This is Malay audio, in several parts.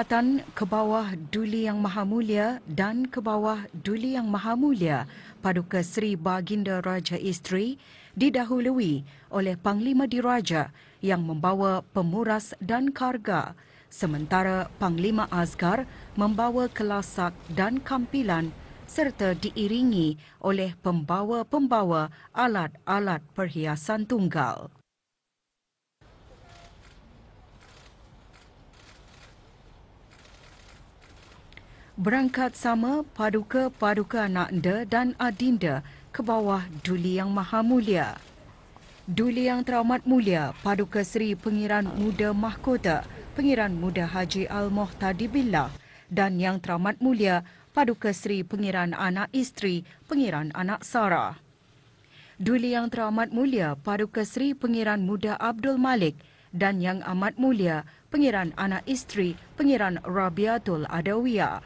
Jabatan ke bawah Duli Yang Maha Mulia dan ke bawah Duli Yang Maha Mulia Paduka Seri Baginda Raja Isteri didahului oleh Panglima Diraja yang membawa pemuras dan karga, sementara Panglima Askar membawa kelasak dan kampilan serta diiringi oleh pembawa-pembawa alat-alat perhiasan tunggal. Berangkat sama paduka-paduka Ananda dan Adinda ke bawah Duli Yang Maha Mulia. Duli Yang Teramat Mulia Paduka Seri Pengiran Muda Mahkota Pengiran Muda Haji Al-Muhtadi Billah dan Yang Teramat Mulia Paduka Seri Pengiran Anak Isteri Pengiran Anak Sarah. Duli Yang Teramat Mulia Paduka Seri Pengiran Muda Abdul Malik dan Yang Amat Mulia Pengiran Anak Isteri Pengiran Rabiatul Adawiyah.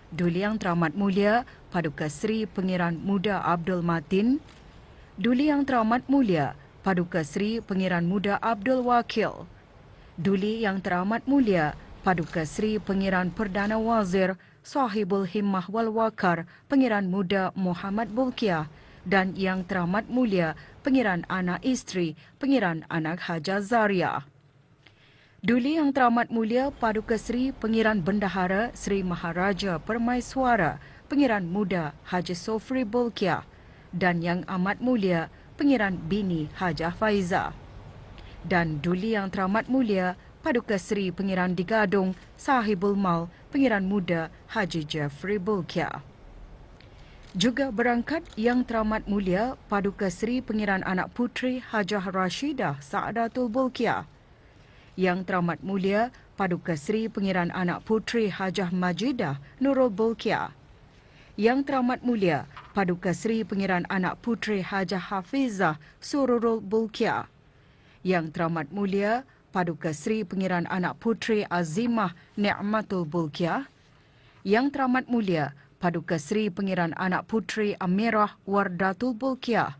Duli Yang Teramat Mulia Paduka Seri Pengiran Muda Abdul Matin, Duli Yang Teramat Mulia Paduka Seri Pengiran Muda Abdul Wakil, Duli Yang Teramat Mulia Paduka Seri Pengiran Perdana Wazir Sahibul Himmah wal Waqar Pengiran Muda Muhammad Bulkiah dan Yang Teramat Mulia Pengiran Anak Isteri Pengiran Anak Haja Zaria. Duli Yang Teramat Mulia Paduka Seri Pengiran Bendahara Seri Maharaja Permaiswara Pengiran Muda Haji Sofri Bulkiah dan Yang Amat Mulia Pengiran Bini Hajah Faiza. Dan Duli Yang Teramat Mulia Paduka Seri Pengiran Digadung Sahibul Mal Pengiran Muda Haji Jeffrey Bulkiah. Juga berangkat Yang Teramat Mulia Paduka Seri Pengiran Anak Puteri Hajah Rashidah Saadatul Bulkiah, Yang Teramat Mulia Paduka Seri Pengiran Anak Puteri Hajah Majidah Nurul Bulkiah, Yang Teramat Mulia Paduka Seri Pengiran Anak Puteri Hajah Hafizah Sururul Bulkiah, Yang Teramat Mulia Paduka Seri Pengiran Anak Puteri Azimah Ni'matul Bulkiah, Yang Teramat Mulia Paduka Seri Pengiran Anak Puteri Amirah Wardatul Bulkiah,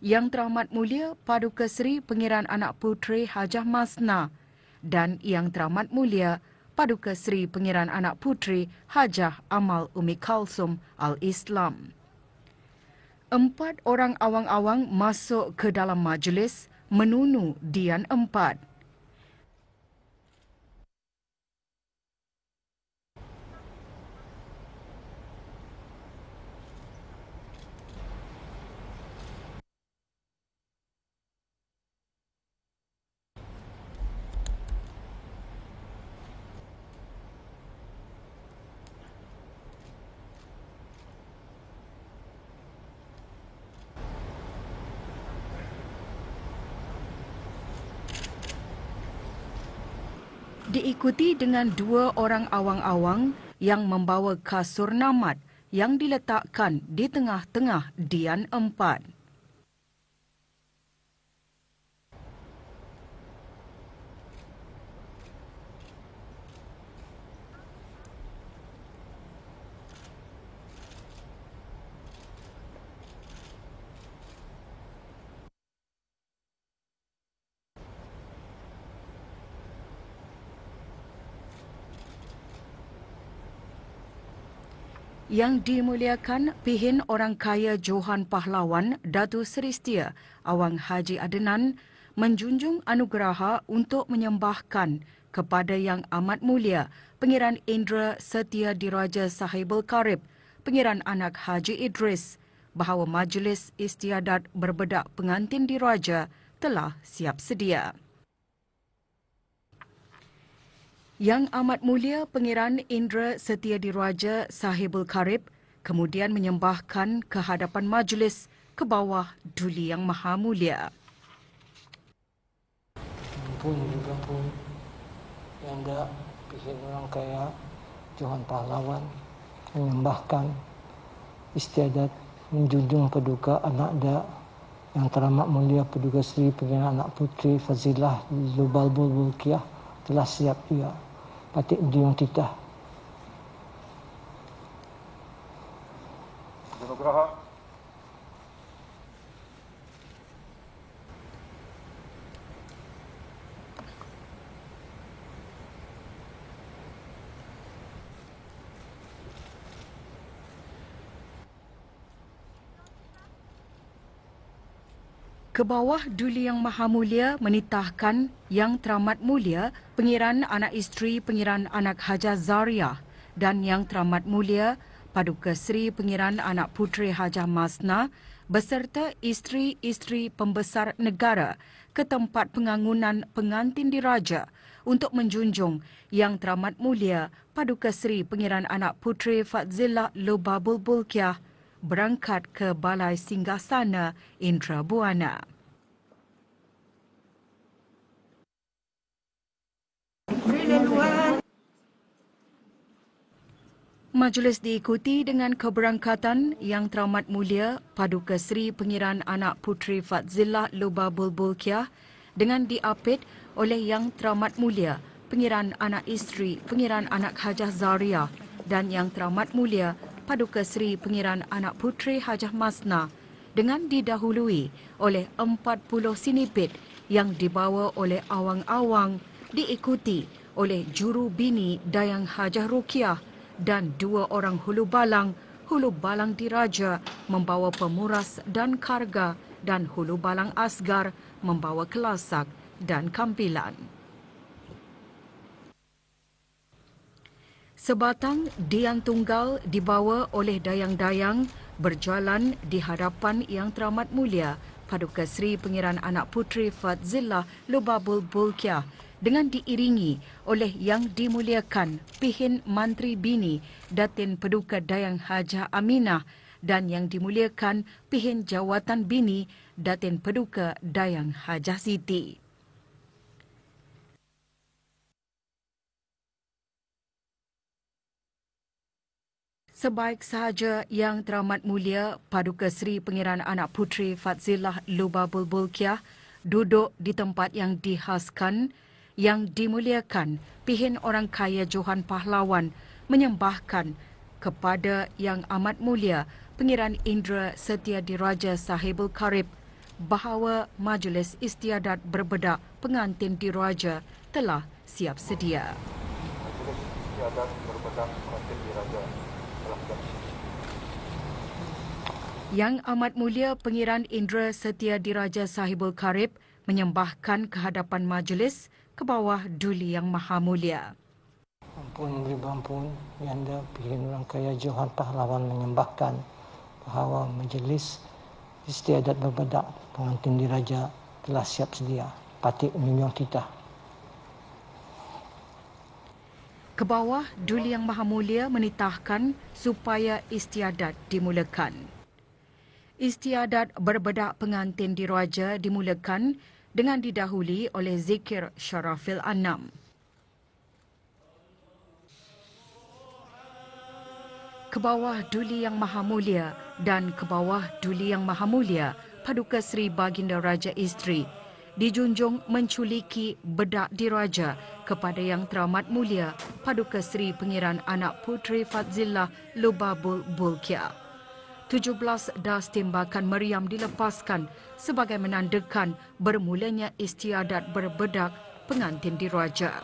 Yang Teramat Mulia Paduka Seri Pengiran Anak Puteri Hajah Masna dan Yang Teramat Mulia Paduka Seri Pengiran Anak Puteri Hajah Amal Umi Kalsum Al-Islam. 4 orang awang-awang masuk ke dalam majlis menunu Dian 4. Diikuti dengan 2 orang awang-awang yang membawa kasur namat yang diletakkan di tengah-tengah Dian 4. Yang dimuliakan Pihin Orang Kaya Johan Pahlawan Datu Seri Setia Awang Haji Adenan menjunjung anugerah untuk menyembahkan kepada Yang Amat Mulia Pengiran Indra Setia Diraja Sahibul Karib Pengiran Anak Haji Idris bahawa majlis istiadat berbedak pengantin diraja telah siap sedia. Yang Amat Mulia Pengiran Indra Setia Diraja Sahibul Karib kemudian menyembahkan ke hadapan majlis ke bawah Duli Yang Maha Mulia. Pun juga pun yang ada Pihin Orang Kaya Johan Pahlawan menyembahkan istiadat menjunjung paduka anak da Yang Teramat Mulia Paduka Seri Pengiran Anak Puteri Fazilah Lubalbul Bulkiah telah siap juga. Patik Dion Titah. Kebawah Duli Yang Maha Mulia menitahkan Yang Teramat Mulia Pengiran Anak Isteri Pengiran Anak Hajah Zariah dan Yang Teramat Mulia Paduka Seri Pengiran Anak Puteri Hajah Masna beserta isteri-isteri pembesar negara ke tempat pengangunan pengantin diraja untuk menjunjung Yang Teramat Mulia Paduka Seri Pengiran Anak Puteri Fadzillah Lubabul Bulkiah berangkat ke Balai Singgasana Indrabuana. Majlis diikuti dengan keberangkatan Yang Teramat Mulia Paduka Seri Pengiran Anak Puteri Fadzillah Lubabul Bulkiah dengan diapit oleh Yang Teramat Mulia Pengiran Anak Isteri Pengiran Anak Hajah Zariah dan Yang Teramat Mulia Paduka Seri Pengiran Anak Puteri Hajah Masna dengan didahului oleh 40 sinipit yang dibawa oleh awang-awang diikuti oleh juru bini Dayang Hajah Rukiah dan 2 orang hulu balang diraja membawa pemuras dan karga dan hulu balang asgar membawa kelasak dan kampilan. Sebatang dian tunggal dibawa oleh dayang-dayang berjalan di hadapan Yang Teramat Mulia Paduka Seri Pengiran Anak Puteri Fadzillah Lubabul Bulkiah dengan diiringi oleh Yang Dimuliakan Pihin Mantri Bini Datin Paduka Dayang Hajah Aminah dan Yang Dimuliakan Pihin Jawatan Bini Datin Paduka Dayang Hajah Siti. Sebaik sahaja Yang Teramat Mulia Paduka Seri Pengiran Anak Puteri Fadzillah Lubabul Bulkiah duduk di tempat yang dihaskan, Yang Dimuliakan Pihin Orang Kaya Johan Pahlawan menyembahkan kepada Yang Amat Mulia Pengiran Indra Setia Diraja Sahibul Karib bahawa majlis istiadat berbedak pengantin diraja telah siap sedia. Majlis istiadat berbedak pengantin diraja. Yang Amat Mulia Pengiran Indra Setia Diraja Sahibul Karib menyembahkan ke hadapan majlis ke bawah Duli Yang Maha Mulia. Ampun beri ampun, Yanda Pihin Orang Kaya Johan Pahlawan menyembahkan bahawa majlis istiadat berbedak pengantin diraja telah siap sedia. Patik menyunjung titah. Ke bawah Duli Yang Maha Mulia menitahkan supaya istiadat dimulakan. Istiadat berbedak pengantin diraja dimulakan dengan didahului oleh zikir Syarafil Anam. Ke bawah Duli Yang Maha Mulia dan ke bawah Duli Yang Maha Mulia Paduka Seri Baginda Raja Isteri dijunjung menculiki bedak diraja kepada Yang Teramat Mulia Paduka Seri Pengiran Anak Puteri Fadzillah Lubabul Bulkiah. 17 das tembakan meriam dilepaskan sebagai menandakan bermulanya istiadat berbedak pengantin diraja.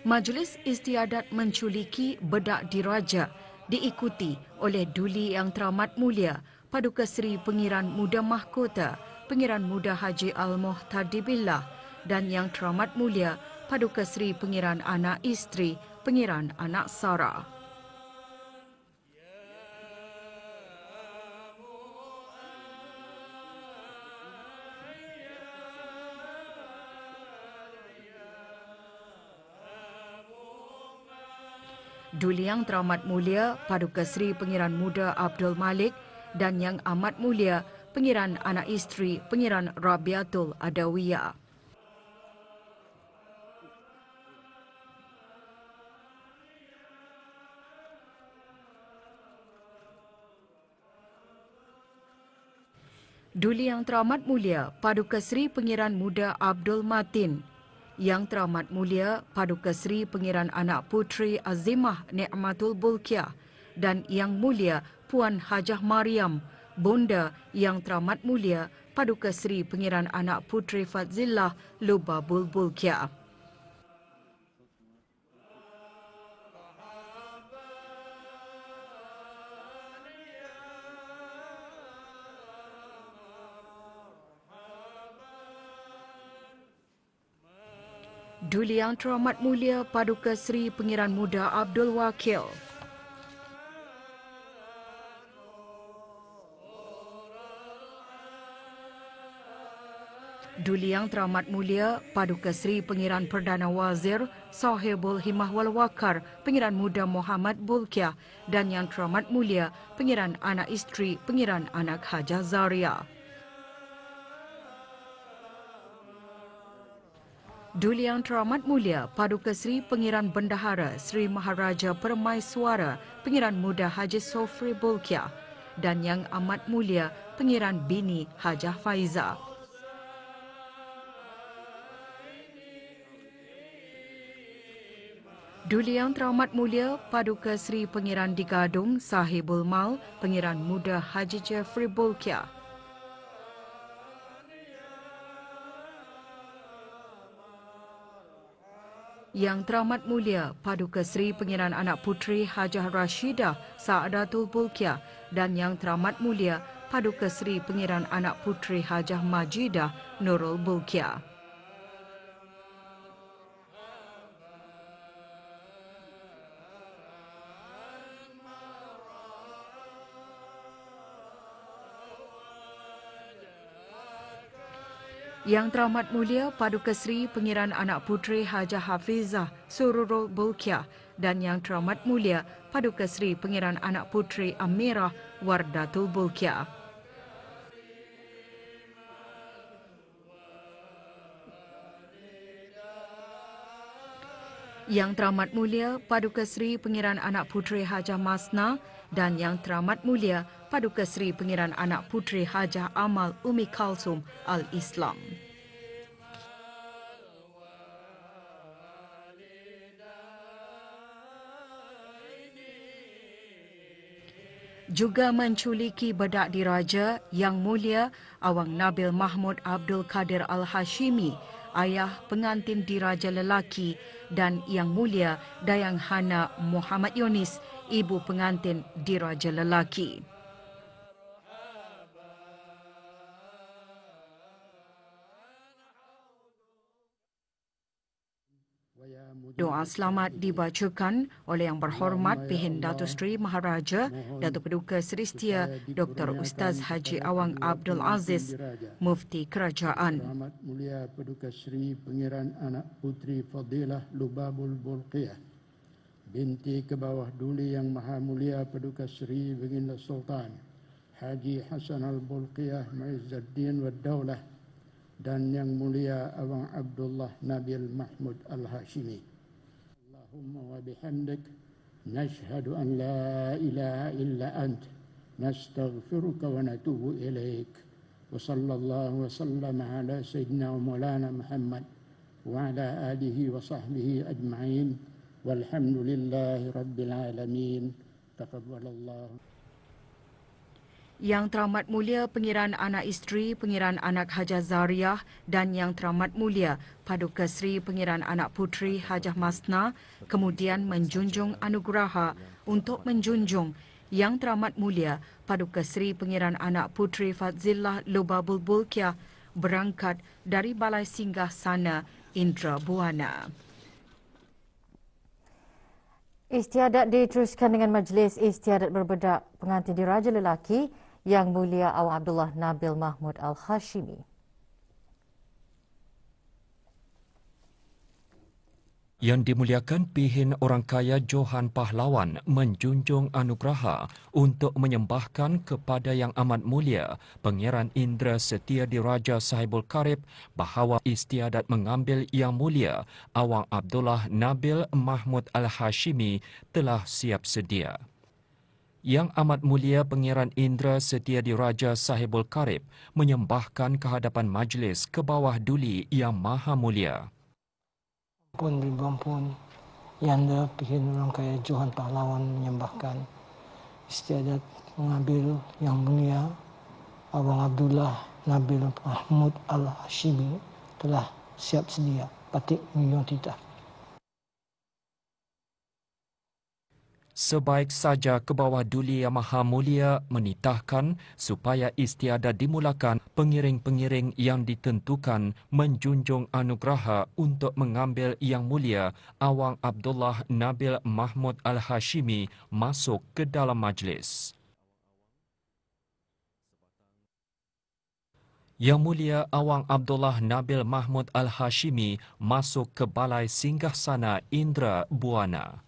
Majlis istiadat menculiki bedak diraja diikuti oleh Duli Yang Teramat Mulia Paduka Seri Pengiran Muda Mahkota, Pengiran Muda Haji Al-Muhtadi Billah dan Yang Teramat Mulia Paduka Seri Pengiran Anak Isteri, Pengiran Anak Sara. Duli Yang Teramat Mulia Paduka Seri Pengiran Muda Abdul Malik dan Yang Amat Mulia Pengiran Anak Isteri Pengiran Rabiatul Adawiyah. Duli Yang Teramat Mulia Paduka Seri Pengiran Muda Abdul Matin, Yang Teramat Mulia Paduka Seri Pengiran Anak Puteri Azimah Ni'matul Bulkiah dan Yang Mulia Puan Hajah Mariam, Bonda Yang Teramat Mulia Paduka Seri Pengiran Anak Puteri Fadzillah Lubabul Bulkia. Duli Yang Teramat Mulia Paduka Seri Pengiran Muda Abdul Wakil. Duli Yang Teramat Mulia Paduka Seri Pengiran Perdana Wazir Sahibul Himmah wal Waqar Pengiran Muda Muhammad Bulkia dan Yang Teramat Mulia Pengiran Anak Isteri Pengiran Anak Hajah Zaria. Duli Yang Teramat Mulia Paduka Seri Pengiran Bendahara Seri Maharaja Permaiswara Pengiran Muda Haji Sofri Bulkia dan Yang Amat Mulia Pengiran Bini Hajah Faiza. Duli Yang Teramat Mulia Paduka Seri Pengiran Digadung Sahibul Mal Pengiran Muda Haji Jeffrey Bulkia. Yang Teramat Mulia Paduka Seri Pengiran Anak Puteri Hajah Rashidah Saadatul Bulkia dan Yang Teramat Mulia Paduka Seri Pengiran Anak Puteri Hajah Majidah Nurul Bulkia. Yang Teramat Mulia Paduka Seri Pengiran Anak Puteri Hajah Hafizah Sururul Bulkia dan Yang Teramat Mulia Paduka Seri Pengiran Anak Puteri Amirah Wardatul Bulkia. Yang Teramat Mulia Paduka Seri Pengiran Anak Puteri Hajah Masna dan Yang Teramat Mulia Paduka Seri Pengiran Anak Puteri Hajah Amal Umi Kalsum Al-Islam. Juga menculiki bedak diraja Yang Mulia Awang Nabil Mahmud Abdul Kadir Al-Hashimi, ayah pengantin diraja lelaki, dan Yang Mulia Dayang Hana Muhammad Yunis, ibu pengantin diraja lelaki. Doa selamat dibacakan oleh Yang Berhormat Pihin Datuk Seri Maharaja Datuk Paduka Seri Setia Dr. Ustaz Haji Awang Abdul Aziz, Mufti Kerajaan. Teramat Mulia Paduka Seri Pengiran Anak Puteri Fadilah Lubabul Bulqiyah, binti ke bawah Duli Yang Maha Mulia Paduka Seri Baginda Sultan Haji Hasan Al-Bulqiyah Ma'izzuddin Wad Daulah dan Yang Mulia Awang Abdullah Nabil Mahmud Al-Hashimi. Allahumma wa bihamdik nashhadu an la ilaha illa ant nastaghfiruka wa natubu ilaik. Wa sallallahu wa sallam ala sayyidina wa maulana Muhammad wa ala alihi wa sahbihi ajma'in. Walhamdulillahi rabbil alamin. Taqabbalallahu. Yang Teramat Mulia Pengiran Anak Isteri Pengiran Anak Hajah Zariah dan Yang Teramat Mulia Paduka Seri Pengiran Anak Puteri Hajah Masna kemudian menjunjung anugerah untuk menjunjung Yang Teramat Mulia Paduka Seri Pengiran Anak Puteri Fadzillah Lubabul Bulkia berangkat dari Balai Singgah Sana Indra Buana. Istiadat diteruskan dengan majlis istiadat berbedak pengantin diraja lelaki Yang Mulia Awang Abdullah Nabil Mahmud Al-Hashimi. Yang dimuliakan Pihin Orang Kaya Johan Pahlawan menjunjung anugerah untuk menyembahkan kepada Yang Amat Mulia Pangeran Indra Setia Diraja Sahibul Karib bahawa istiadat mengambil Yang Mulia Awang Abdullah Nabil Mahmud Al-Hashimi telah siap sedia. Yang Amat Mulia Pangeran Indra Setia Diraja Sahibul Karib menyembahkan kehadapan majlis ke bawah Duli Yang Maha Mulia. Pun ribuan Yanda Pihin Orang Kaya Johan Pahlawan menyembahkan istiadat mengambil Yang Mulia Awang Abdullah Nabil Mahmud Al-Hashimi telah siap sedia patik menyunjung titah. Sebaik saja ke bawah Duli Yang Maha Mulia menitahkan supaya istiadat dimulakan, pengiring-pengiring yang ditentukan menjunjung anugerah untuk mengambil Yang Mulia Awang Abdullah Nabil Mahmud Al-Hashimi masuk ke dalam majlis. Yang Mulia Awang Abdullah Nabil Mahmud Al-Hashimi masuk ke Balai Singgahsana Indra Buana.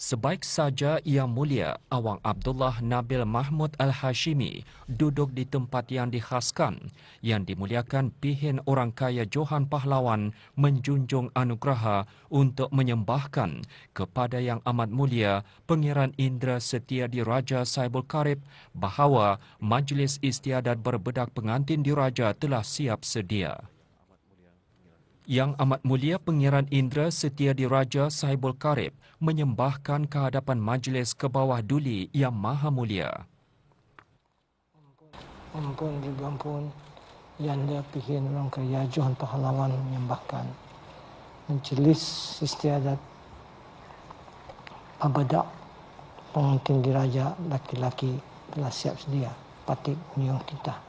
Sebaik saja Yang Mulia Awang Abdullah Nabil Mahmud Al-Hashimi duduk di tempat yang dikhaskan, yang dimuliakan pihin orang kaya Johan Pahlawan menjunjung anugerah untuk menyembahkan kepada Yang Amat Mulia Pangeran Indra Setia Diraja Saibul Karib bahawa Majlis Istiadat Berbedak Pengantin Diraja telah siap sedia. Yang Amat Mulia Pangeran Indra Setia Diraja Saibul Karib menyembahkan kehadapan majlis ke bawah Duli Yang Maha Mulia. Ampun juga ampun, yang dia pihin orang kaya Johan Pahlawan menyembahkan Majlis Istiadat Berbedak Pengantin Diraja laki-laki telah siap sedia patik menyunjung titah.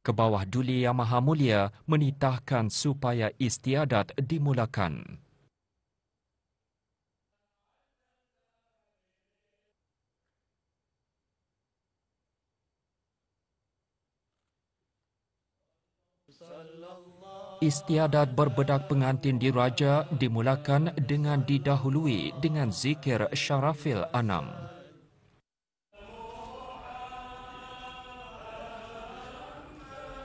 Ke bawah Duli Yang Maha Mulia menitahkan supaya istiadat dimulakan. Istiadat berbedak pengantin diraja dimulakan dengan didahului dengan zikir Syarafil Anam.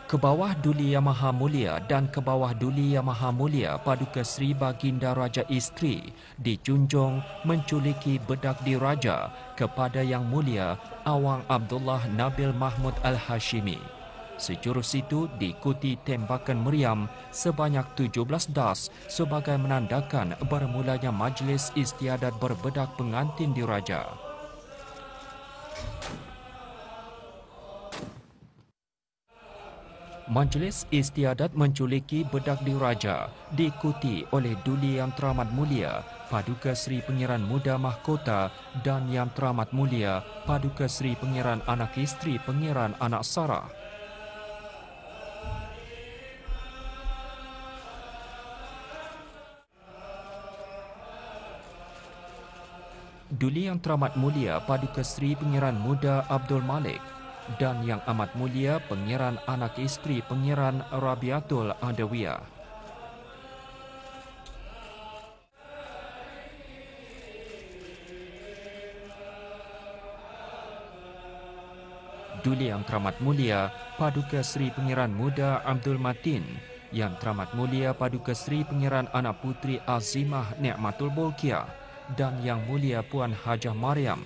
Ke bawah Duli Yang Maha Mulia dan ke bawah Duli Yang Maha Mulia Paduka Seri Baginda Raja Isteri dijunjung menculiki bedak diraja kepada Yang Mulia Awang Abdullah Nabil Mahmud Al-Hashimi. Sejurus itu diikuti tembakan meriam sebanyak 17 das sebagai menandakan bermulanya Majlis Istiadat Berbedak Pengantin Diraja. Majlis Istiadat menculiki bedak diraja diikuti oleh Duli Yang Teramat Mulia Paduka Seri Pangeran Muda Mahkota dan Yang Teramat Mulia Paduka Seri Pangeran Anak Isteri Pangeran Anak Sarah. Duli Yang Teramat Mulia Paduka Seri Pangeran Muda Abdul Malik dan Yang Amat Mulia Pangeran Anak Isteri Pangeran Rabiatul Adawiyah. Duli Yang Teramat Mulia Paduka Seri Pangeran Muda Abdul Matin, Yang Teramat Mulia Paduka Seri Pangeran Anak Puteri Azimah Ni'matul Bolkiah dan Yang Mulia Puan Hajah Mariam,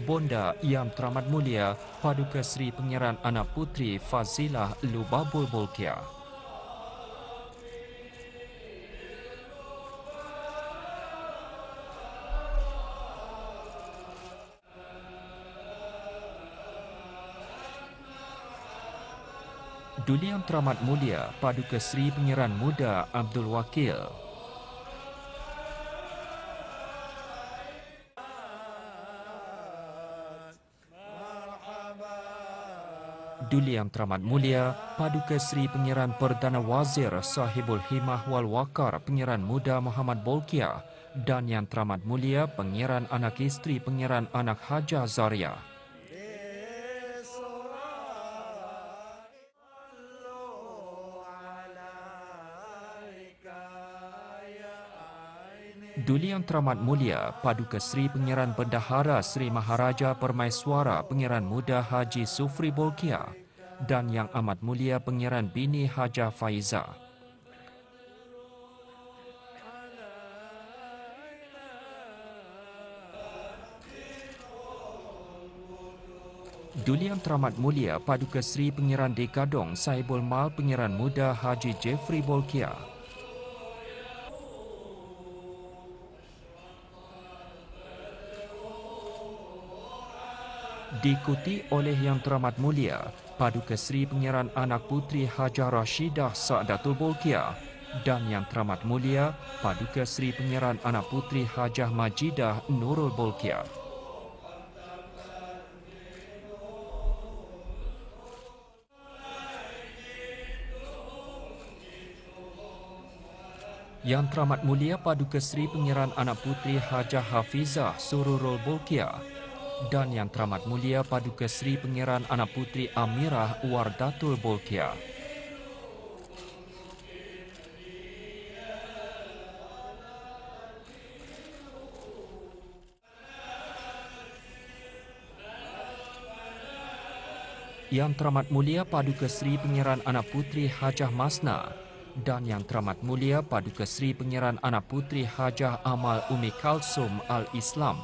Bonda Yang Teramat Mulia Paduka Seri Pangeran Anak Puteri Fazilah Lubabul Bolkiah. Duli Yang Teramat Mulia Paduka Seri Pangeran Muda Abdul Wakil, Duli Yang Teramat Mulia Paduka Seri Pangeran Perdana Wazir Sahibul Himah wal Waqar Pangeran Muda Muhammad Bolkiah dan Yang Teramat Mulia Pangeran Anak Isteri Pangeran Anak Hajah Zaria. Duli Yang Teramat Mulia Paduka Seri Pangeran Bendahara Seri Maharaja Permaiswara Pangeran Muda Haji Sufri Bolkiah dan Yang Amat Mulia Pangeran Bini Hajah Faiza. Duli Yang Teramat Mulia Paduka Seri Pengiran Dekadong Sahibul Mal Pengiran Muda Haji Jeffrey Bolkiah. Diikuti oleh Yang Teramat Mulia Paduka Seri Pengiran Anak Puteri Hajah Rashidah Sa'datul Bolkiah dan Yang Teramat Mulia Paduka Seri Pengiran Anak Puteri Hajah Majidah Nurul Bolkiah. Yang Teramat Mulia Paduka Seri Pengiran Anak Puteri Hajah Hafizah Sururul Bolkiah dan Yang Teramat Mulia Paduka Seri Pengiran Anak Puteri Amirah Wardatul Bolkiah. Yang Teramat Mulia Paduka Seri Pengiran Anak Puteri Hajah Masna dan Yang Teramat Mulia Paduka Seri Pengiran Anak Puteri Hajah Amal Umi Kalsum Al-Islam.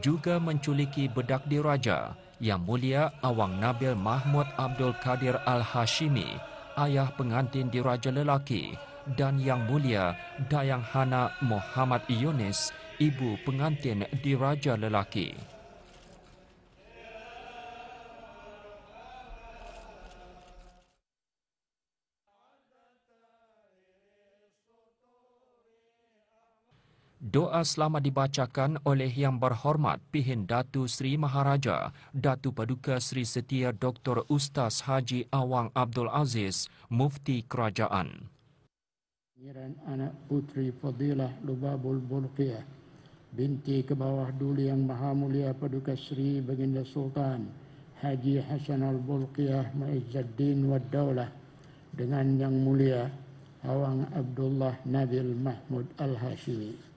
Juga menculiki bedak diraja Yang Mulia Awang Nabil Mahmud Abdul Kadir Al-Hashimi, ayah pengantin diraja lelaki, dan Yang Mulia Dayang Hana Muhammad Yunis, ibu pengantin diraja lelaki. Doa selamat dibacakan oleh Yang Berhormat Pihin Datu Sri Maharaja Datu Paduka Sri Setia Dr. Ustaz Haji Awang Abdul Aziz, Mufti Kerajaan. Pengiran Anak Puteri Fadilah Lubabul Bolkiah binti ke bawah Duli Yang Maha Mulia Paduka Sri Baginda Sultan Haji Hasan Al-Bolkiah Ma'izzaddin Wad Daulah dengan Yang Mulia Awang Abdullah Nabil Mahmud Al-Hashimi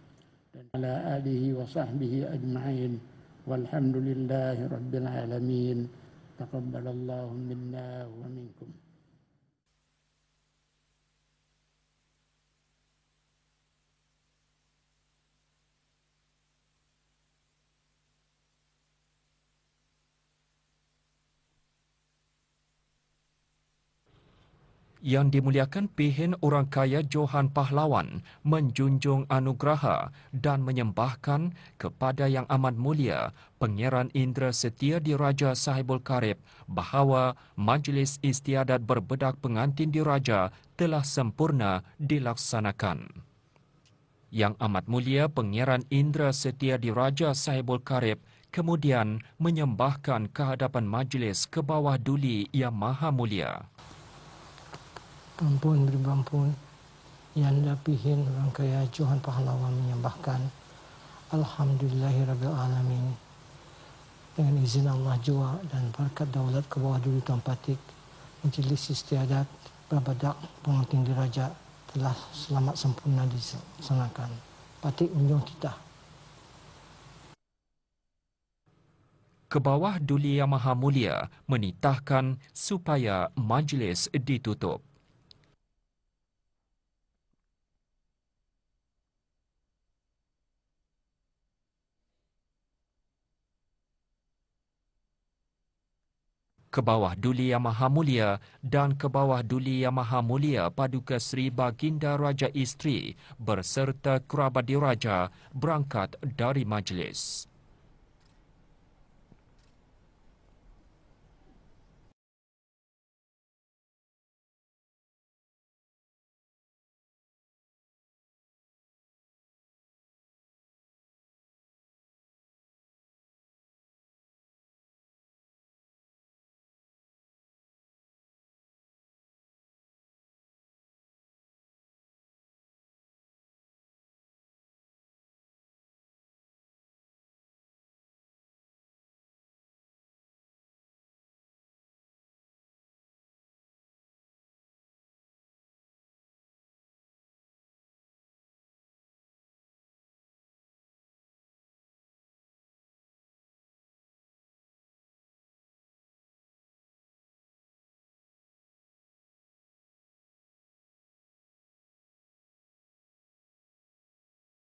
dan ala alihi wa sahbihi ajma'in walhamdulillahi rabbil alamin. Taqabbalallahu minna wa minkum. Yang dimuliakan Pihin Orang Kaya Johan Pahlawan menjunjung anugerah dan menyembahkan kepada Yang Amat Mulia Pangeran Indra Setia Diraja Sahibul Karib bahawa Majlis Istiadat Berbedak Pengantin Diraja telah sempurna dilaksanakan. Yang Amat Mulia Pangeran Indra Setia Diraja Sahibul Karib kemudian menyembahkan kehadapan majlis ke bawah Duli Yang Maha Mulia. Ampun beri ampun, Yanda Pihin Orang Kaya Johan Pahlawan menyembahkan Alhamdulillahirabbil alamin. Dengan izin Allah jua dan berkat daulat ke bawah Duli Tuan Patik, Majlis Istiadat Berbedak Pengantin Diraja telah selamat sempurna dilaksanakan. Patik menjunjung titah. Ke bawah Duli Yang Maha Mulia menitahkan supaya majlis ditutup. Ke bawah Duli Yang Maha Mulia dan ke bawah Duli Yang Maha Mulia Paduka Seri Baginda Raja Isteri berserta kerabat diraja berangkat dari majlis.